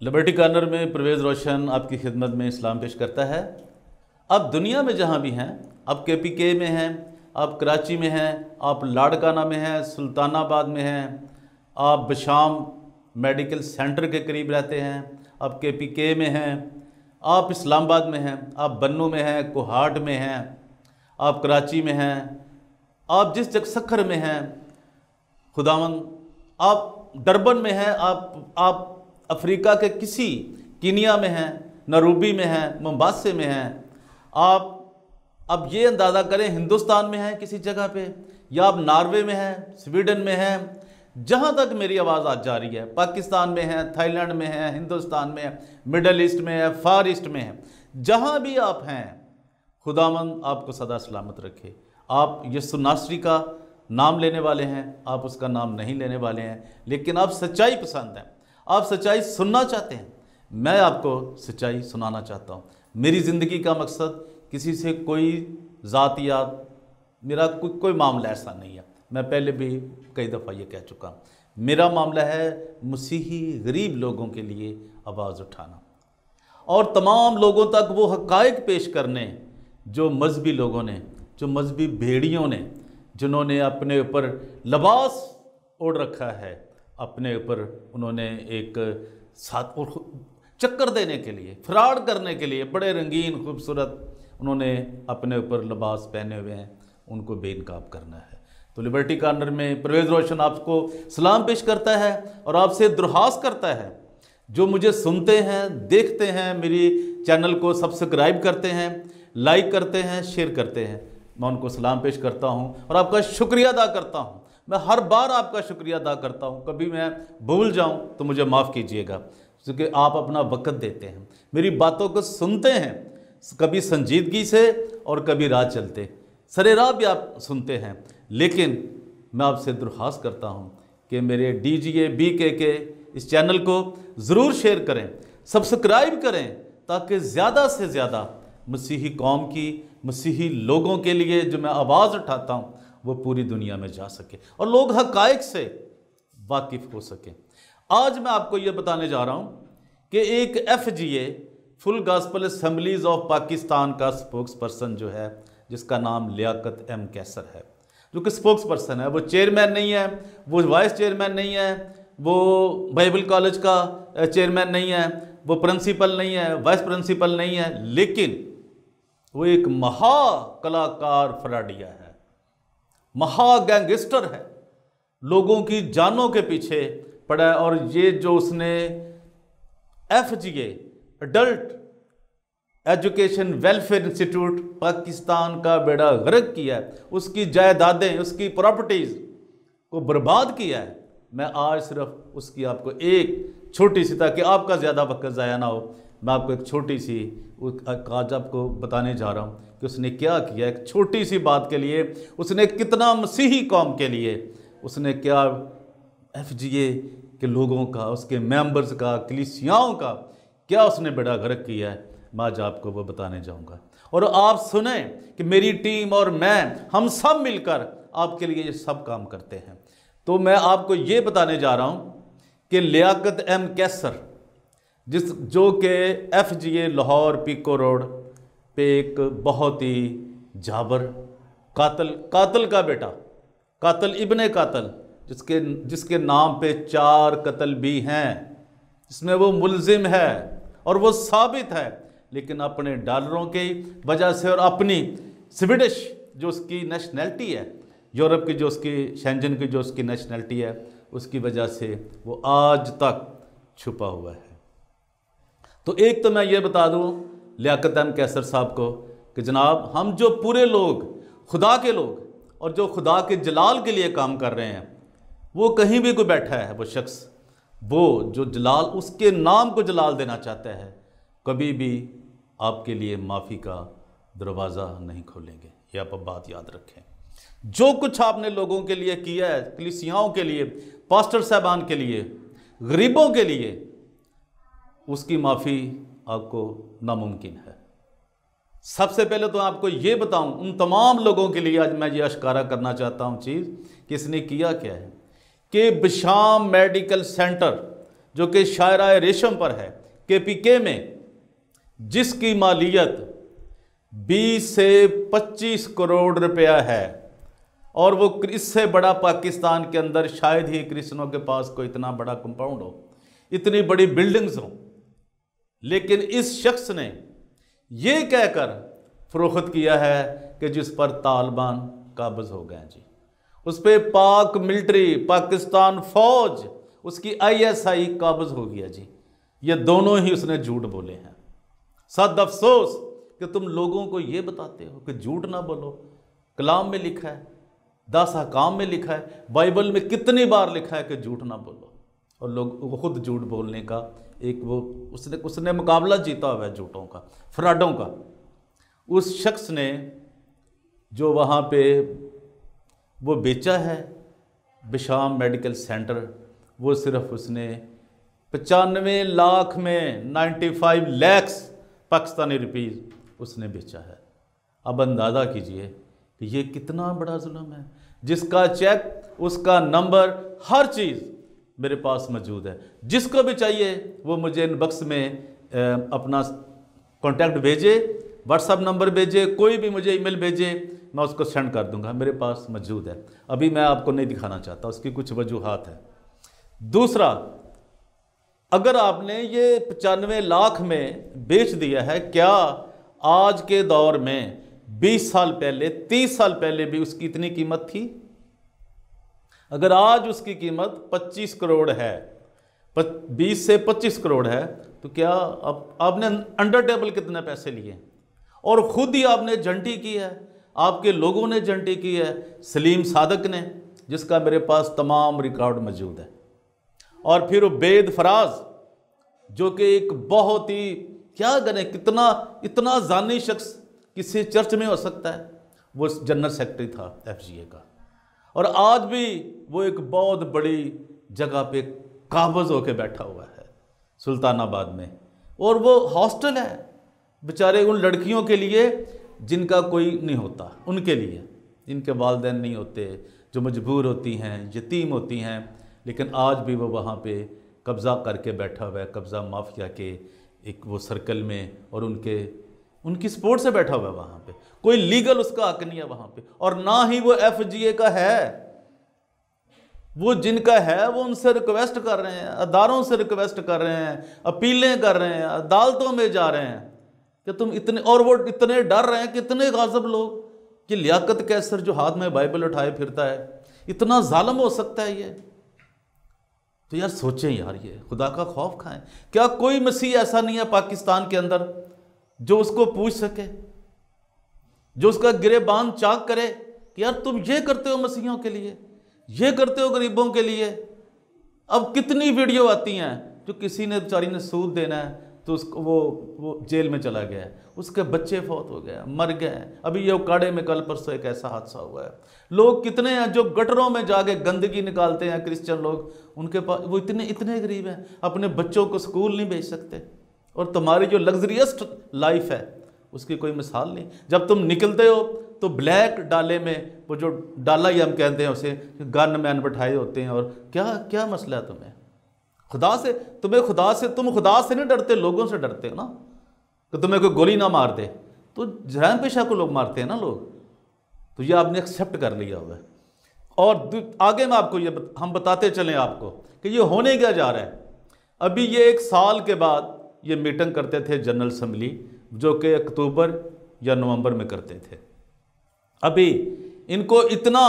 Liberty corner में परवेज़ रोशन आपकी खिदमत में इस्लाम पेश करता है। आप दुनिया में जहाँ भी हैं, आप KPK में हैं, आप कराची में हैं, आप लाड़काना में हैं, सुल्तानाबाद में हैं, आप बशाम मेडिकल सेंटर के करीब रहते हैं, आप KPK में हैं, आप इस्लामाबाद में हैं, आप बन्नू में हैं, कोहाट में हैं, आप कराची में हैं, आप जिस जगह सखर में हैं, खुदावन आप डरबन में हैं, आप अफ्रीका के किसी कीनिया में हैं, नरूबी में हैं, मोम्बासे में हैं, आप अब ये अंदाज़ा करें हिंदुस्तान में हैं किसी जगह पे, या आप नॉर्वे में हैं, स्वीडन में हैं, जहाँ तक मेरी आवाज़ आज जा रही है, पाकिस्तान में है, थाईलैंड में है, हिंदुस्तान में है, मिडल ईस्ट में है, फार ईस्ट में है, जहाँ भी आप हैं खुदावंद आपको सदा सलामत रखे। आप यीशु नासरी का नाम लेने वाले हैं, आप उसका नाम नहीं लेने वाले हैं, लेकिन आप सच्चाई पसंद हैं, आप सच्चाई सुनना चाहते हैं। मैं आपको सच्चाई सुनाना चाहता हूँ। मेरी ज़िंदगी का मकसद किसी से कोई ज़ातियात, मेरा कोई मामला ऐसा नहीं है। मैं पहले भी कई दफ़ा ये कह चुका हूँ, मेरा मामला है मसीही गरीब लोगों के लिए आवाज़ उठाना और तमाम लोगों तक वो हक़ाइक़ पेश करने जो मजहबी लोगों ने, जो मजहबी भेड़ियों ने, जिन्होंने अपने ऊपर लिबास ओढ़ रखा है, अपने ऊपर उन्होंने एक साथ चक्कर देने के लिए, फ्रॉड करने के लिए बड़े रंगीन खूबसूरत उन्होंने अपने ऊपर लिबास पहने हुए हैं, उनको बेनकाब करना है। तो लिबर्टी कॉर्नर में परवेज़ रोशन आपको सलाम पेश करता है और आपसे दुर्हास करता है। जो मुझे सुनते हैं, देखते हैं, मेरी चैनल को सब्सक्राइब करते हैं, लाइक करते हैं, शेयर करते हैं, मैं उनको सलाम पेश करता हूं और आपका शुक्रिया अदा करता हूं। मैं हर बार आपका शुक्रिया अदा करता हूं, कभी मैं भूल जाऊं तो मुझे माफ़ कीजिएगा, क्योंकि आप अपना वक़्त देते हैं, मेरी बातों को सुनते हैं, कभी संजीदगी से और कभी राह चलते, सरे राह भी आप सुनते हैं। लेकिन मैं आपसे दुर्हास करता हूं कि मेरे DGA BKK इस चैनल को ज़रूर शेयर करें, सब्सक्राइब करें, ताकि ज़्यादा से ज़्यादा मसीही कौम की, मसीही लोगों के लिए जो मैं आवाज़ उठाता हूँ वो पूरी दुनिया में जा सके और लोग हक़ाइक़ से वाकिफ़ हो सकें। आज मैं आपको ये बताने जा रहा हूँ कि एक FGA full gospel assemblies of Pakistan का स्पोक्स पर्सन जो है, जिसका नाम लियाकत M कैसर है, जो कि स्पोक्स पर्सन है, वो चेयरमैन नहीं है, वो वाइस चेयरमैन नहीं है, वो बाइबल कॉलेज का चेयरमैन नहीं है, वो प्रिंसिपल नहीं है, वाइस प्रिंसिपल नहीं है, लेकिन वो एक महा कलाकार फ्रॉडिया है, महा गैंगस्टर है, लोगों की जानों के पीछे पड़ा है। और ये जो उसने FGA adult education welfare institute Pakistan का बेड़ा गर्क किया है, उसकी जायदादें, उसकी प्रॉपर्टीज़ को बर्बाद किया है। मैं आज सिर्फ उसकी आपको एक छोटी सी, ताकि आपका ज़्यादा वक्त ज़ाया ना हो, मैं आपको एक छोटी सी आज आपको बताने जा रहा हूँ कि उसने क्या किया। एक छोटी सी बात के लिए उसने कितना मसीही कौम के लिए उसने क्या FGA के लोगों का, उसके मेंबर्स का, कलीसियाओं का क्या उसने बेड़ा गर्क किया है, मैं आज आपको वो बताने जाऊंगा। और आप सुने कि मेरी टीम और मैं, हम सब मिलकर आपके लिए ये सब काम करते हैं। तो मैं आपको ये बताने जा रहा हूँ कि लियाकत M कैसर, जो कि FGA लाहौर पीको रोड पे एक बहुत ही जाबर कातिल का बेटा, कातिल इब्ने कातिल, जिसके नाम पे 4 कत्ल भी हैं, जिसमें वो मुलजिम है और वो साबित है, लेकिन अपने डॉलरों की वजह से और अपनी स्वीडिश जो उसकी नेशनैलिटी है, यूरोप की जो उसकी, शेंजन की जो उसकी नेशनैलिटी है, उसकी वजह से वो आज तक छुपा हुआ है। तो एक तो मैं ये बता दूं लियाकत M कैसर साहब को कि जनाब, हम जो पूरे लोग, खुदा के लोग और जो खुदा के जलाल के लिए काम कर रहे हैं, वो कहीं भी कोई बैठा है, वो शख्स, वो जो जलाल, उसके नाम को जलाल देना चाहता है, कभी भी आपके लिए माफ़ी का दरवाज़ा नहीं खोलेंगे। ये आप बात याद रखें। जो कुछ आपने लोगों के लिए किया है, कलीसियाओं के लिए, पास्टर साहबान के लिए, गरीबों के लिए, उसकी माफ़ी आपको नामुमकिन है। सबसे पहले तो आपको ये बताऊं, उन तमाम लोगों के लिए आज मैं ये अश्कारा करना चाहता हूं चीज़ कि इसने किया क्या है कि बशाम मेडिकल सेंटर जो कि शायरा रेशम पर है, केपीके में, जिसकी मालियत 20 से 25 करोड़ रुपया है, और वो इससे बड़ा पाकिस्तान के अंदर शायद ही क्रिश्चियनों के पास कोई इतना बड़ा कंपाउंड हो, इतनी बड़ी बिल्डिंग्स हो। लेकिन इस शख्स ने ये कहकर फरोख्त किया है कि जिस पर तालिबान काबज हो गए जी, उस पर पाक मिलिट्री, पाकिस्तान फौज, उसकी ISI काबज हो गया जी। ये दोनों ही उसने झूठ बोले हैं। सद अफसोस कि तुम लोगों को ये बताते हो कि झूठ ना बोलो। कलाम में लिखा है, 10 अहकाम में लिखा है, बाइबल में कितनी बार लिखा है कि झूठ ना बोलो, और लोग खुद झूठ बोलने का एक वो उसने मुकाबला जीता हुआ है झूठों का, फ्रॉडों का। उस शख्स ने जो वहाँ पे वो बेचा है बिशाम मेडिकल सेंटर, वो सिर्फ उसने 95 लाख में 95 लाख पाकिस्तानी रुपीज़ उसने बेचा है। अब अंदाज़ा कीजिए कि ये कितना बड़ा जुल्म है, जिसका चेक, उसका नंबर, हर चीज़ मेरे पास मौजूद है। जिसको भी चाहिए वो मुझे इनबॉक्स में अपना कॉन्टैक्ट भेजे, व्हाट्सअप नंबर भेजे, कोई भी मुझे ईमेल भेजे, मैं उसको सेंड कर दूंगा, मेरे पास मौजूद है। अभी मैं आपको नहीं दिखाना चाहता, उसकी कुछ वजूहात है। दूसरा, अगर आपने ये 95 लाख में बेच दिया है, क्या आज के दौर में 20 साल पहले, 30 साल पहले भी उसकी इतनी कीमत थी? अगर आज उसकी कीमत 25 करोड़ है, 20 से 25 करोड़ है, तो क्या आपने अंडर टेबल कितने पैसे लिए? और खुद ही आपने जंटी की है, आपके लोगों ने जंटी की है, सलीम सादक ने, जिसका मेरे पास तमाम रिकॉर्ड मौजूद है। और फिर उबैद फराज, जो कि एक बहुत ही, क्या करें, कितना इतना जानी शख्स किसी चर्च में हो सकता है, वो जनरल सेक्रेटरी था FGA का, और आज भी वो एक बहुत बड़ी जगह पे काबज होके बैठा हुआ है सुल्तानाबाद में। और वो हॉस्टल है बेचारे उन लड़कियों के लिए जिनका कोई नहीं होता, उनके लिए, जिनके वालिदैन नहीं होते, जो मजबूर होती हैं, यतीम होती हैं, लेकिन आज भी वो वहाँ पे कब्ज़ा करके बैठा हुआ है, कब्ज़ा माफिया के एक वो सर्कल में, और उनकी सपोर्ट से बैठा हुआ है वहाँ पे। कोई लीगल उसका हक नहीं है वहाँ पे, और ना ही वो FGA का है। वो जिनका है वो उनसे रिक्वेस्ट कर रहे हैं, अदारों से रिक्वेस्ट कर रहे हैं, अपीलें कर रहे हैं, अदालतों में जा रहे हैं कि तुम इतने, और वो इतने डर रहे हैं, कितने गाज़ब लोग, कि लियाकत कैसर जो हाथ में बाइबल उठाए फिरता है, इतना जालिम हो सकता है ये? तो यार सोचें यार, ये खुदा का खौफ खाएं। क्या कोई मसीह ऐसा नहीं है पाकिस्तान के अंदर जो उसको पूछ सके, जो उसका गिरेबान चाक करे कि यार तुम ये करते हो मसीहियों के लिए, ये करते हो गरीबों के लिए? अब कितनी वीडियो आती हैं जो किसी ने, बेचारी ने सूद देना है तो उसको वो जेल में चला गया है, उसके बच्चे फौत हो गए, मर गए। अभी ये उकाड़े में कल परसों एक ऐसा हादसा हुआ है। लोग कितने हैं जो गटरों में जाके गंदगी निकालते हैं, क्रिश्चियन लोग, उनके पास वो इतने गरीब हैं, अपने बच्चों को स्कूल नहीं भेज सकते। और तुम्हारी जो लग्जरियस लाइफ है उसकी कोई मिसाल नहीं। जब तुम निकलते हो तो ब्लैक डाले में, वो जो डाला ही हम कहते हैं उसे, गन मैन बैठाए होते हैं, और क्या मसला है तुम्हें? खुदा से, तुम खुदा से नहीं डरते, लोगों से डरते हो ना, कि तुम्हें कोई गोली ना मार दे। तो जराइम पेशा को लोग मारते हैं ना लोग, तो ये आपने एक्सेप्ट कर लिया हुआ है। और आगे मैं आपको हम बताते चलें आपको कि ये होने क्या जा रहा है। अभी ये 1 साल के बाद ये मीटिंग करते थे जनरल असम्बली, जो कि अक्टूबर या नवंबर में करते थे। अभी इनको इतना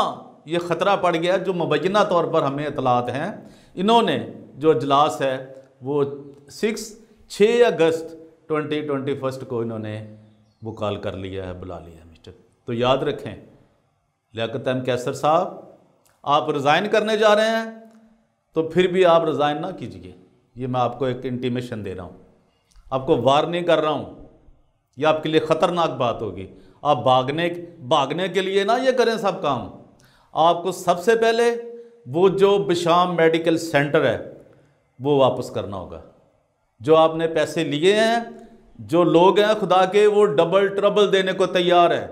ये ख़तरा पड़ गया, जो मुबैना तौर पर हमें इतलात हैं, इन्होंने जो इजलास है वो 6 अगस्त 2021 को इन्होंने वो कॉल कर लिया है, बुला लिया है मिस्टर। तो याद रखें, लियाकत अहमद कैसर साहब, आप रिज़ाइन करने जा रहे हैं तो फिर भी आप रिज़ाइन ना कीजिए। ये मैं आपको एक इंटीमेशन दे रहा हूँ, आपको वार्निंग कर रहा हूँ, ये आपके लिए ख़तरनाक बात होगी। आप भागने के लिए ना ये करें सब काम। आपको सबसे पहले वो जो बिशाम मेडिकल सेंटर है वो वापस करना होगा। जो आपने पैसे लिए हैं, जो लोग हैं खुदा के, वो डबल ट्रबल देने को तैयार है,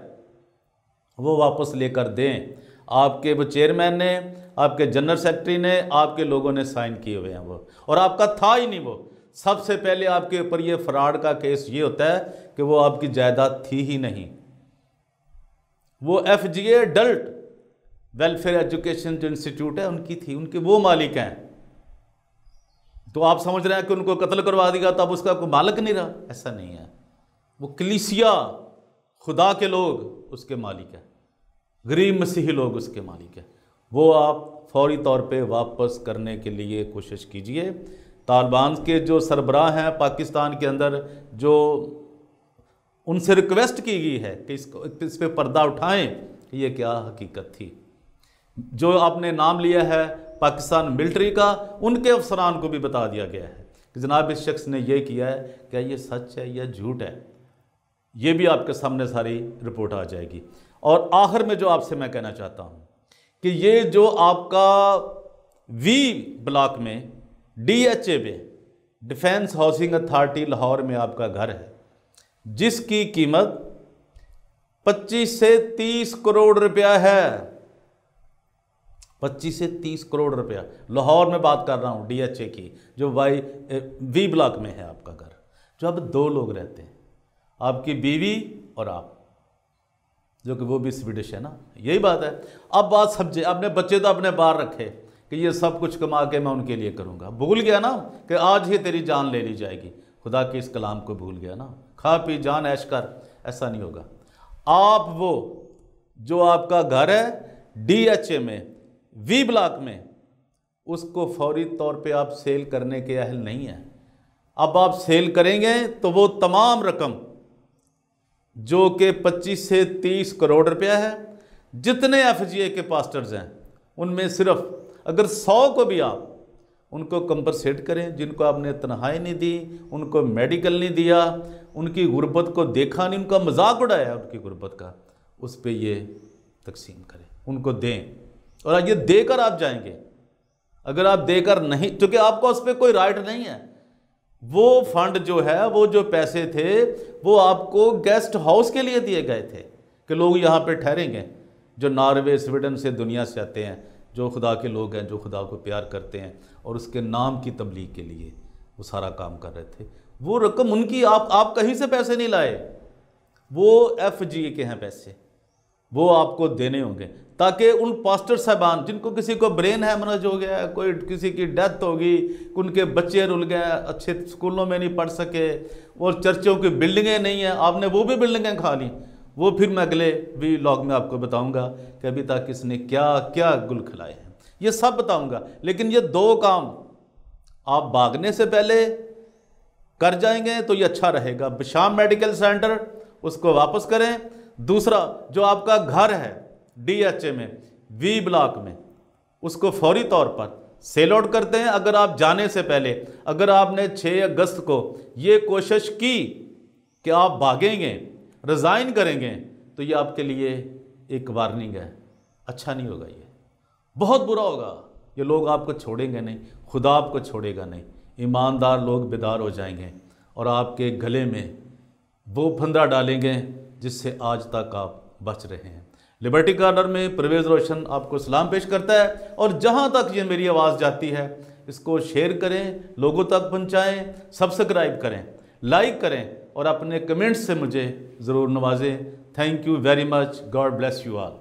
वो वापस लेकर दें। आपके वो चेयरमैन ने, आपके जनरल सेक्रेटरी ने, आपके लोगों ने साइन किए हुए हैं वो, और आपका था ही नहीं वो। सबसे पहले आपके ऊपर ये फ्रॉड का केस ये होता है कि वो आपकी जायदाद थी ही नहीं। वो FGA एडल्ट वेलफेयर एजुकेशन जो इंस्टीट्यूट है उनकी थी, उनके वो मालिक हैं। तो आप समझ रहे हैं कि उनको कत्ल करवा दिया तो अब उसका कोई मालिक नहीं रहा? ऐसा नहीं है। वो कलीसिया, खुदा के लोग उसके मालिक हैं, गरीब मसीही लोग उसके मालिक हैं। वो आप फौरी तौर पे वापस करने के लिए कोशिश कीजिए। तालिबान के जो सरबराह हैं पाकिस्तान के अंदर, जो उनसे रिक्वेस्ट की गई है कि इस पे पर्दा उठाएं कि ये क्या हकीकत थी। जो आपने नाम लिया है पाकिस्तान मिलिट्री का, उनके अफसरान को भी बता दिया गया है कि जनाब इस शख्स ने ये किया है, क्या ये सच है या झूठ है। ये भी आपके सामने सारी रिपोर्ट आ जाएगी। और आखिर में जो आपसे मैं कहना चाहता हूँ कि ये जो आपका V ब्लॉक में DHA में, डिफेंस हाउसिंग अथॉरिटी लाहौर में आपका घर है, जिसकी कीमत 25 से 30 करोड़ रुपया है। 25 से 30 करोड़ रुपया, लाहौर में बात कर रहा हूँ DHA की, जो V ब्लॉक में है आपका घर, जो अब 2 लोग रहते हैं, आपकी बीवी और आप, जो कि वो भी स्वीडिश है ना। यही बात है। अब बात समझे, अपने बच्चे तो अपने बाहर रखे कि ये सब कुछ कमा के मैं उनके लिए करूँगा। भूल गया ना कि आज ही तेरी जान ले ली जाएगी। खुदा के इस कलाम को भूल गया ना, खा पी जान ऐश कर। ऐसा नहीं होगा। आप वो जो आपका घर है DHA में, V ब्लॉक में, उसको फौरी तौर पे आप सेल करने के अहल नहीं हैं। अब आप सेल करेंगे तो वो तमाम रकम जो कि 25 से 30 करोड़ रुपया है, जितने FGA के पास्टर्स हैं उनमें सिर्फ अगर 100 को भी आप उनको कंपनसेट करें, जिनको आपने तनख्वाही नहीं दी, उनको मेडिकल नहीं दिया, उनकी गुर्बत को देखा नहीं, उनका मजाक उड़ाया उनकी गुर्बत का, उस पर ये तकसीम करें, उनको दें। और ये देकर आप जाएंगे। अगर आप देकर नहीं, क्योंकि आपका उस पर कोई राइट नहीं है। वो फंड जो है, वो जो पैसे थे, वो आपको गेस्ट हाउस के लिए दिए गए थे कि लोग यहाँ पे ठहरेंगे, जो नॉर्वे स्वीडन से दुनिया से आते हैं, जो खुदा के लोग हैं, जो खुदा को प्यार करते हैं और उसके नाम की तबलीग के लिए वो सारा काम कर रहे थे। वो रकम उनकी, आप कहीं से पैसे नहीं लाए, वो FGA के हैं पैसे, वो आपको देने होंगे, ताकि उन पास्टर साहबान जिनको किसी को ब्रेन हैमरेज हो गया, कोई किसी की डेथ होगी, उनके बच्चे रुल गए, अच्छे स्कूलों में नहीं पढ़ सके, और चर्चों की बिल्डिंगें नहीं हैं, आपने वो भी बिल्डिंगें खा ली। वो फिर मैं अगले व्लॉग में आपको बताऊंगा कि अभी तक इसने क्या क्या गुल खिलाए हैं, ये सब बताऊंगा। लेकिन ये 2 काम आप भागने से पहले कर जाएंगे तो ये अच्छा रहेगा। बिशाम मेडिकल सेंटर, उसको वापस करें। दूसरा, जो आपका घर है DHA में, V ब्लॉक में, उसको फौरी तौर पर सेल आउट करते हैं। अगर आप जाने से पहले, अगर आपने 6 अगस्त को ये कोशिश की कि आप भागेंगे, रिज़ाइन करेंगे, तो ये आपके लिए एक वार्निंग है। अच्छा नहीं होगा, ये बहुत बुरा होगा। ये लोग आपको छोड़ेंगे नहीं, खुदा आपको छोड़ेगा नहीं। ईमानदार लोग बेदार हो जाएंगे और आपके गले में वो फंदा डालेंगे जिससे आज तक आप बच रहे हैं। लिबर्टी कॉर्नर में परवेज़ रोशन आपको सलाम पेश करता है। और जहाँ तक ये मेरी आवाज़ जाती है, इसको शेयर करें, लोगों तक पहुँचाएँ, सब्सक्राइब करें, लाइक करें और अपने कमेंट्स से मुझे ज़रूर नवाजें। Thank you very much. God bless you all.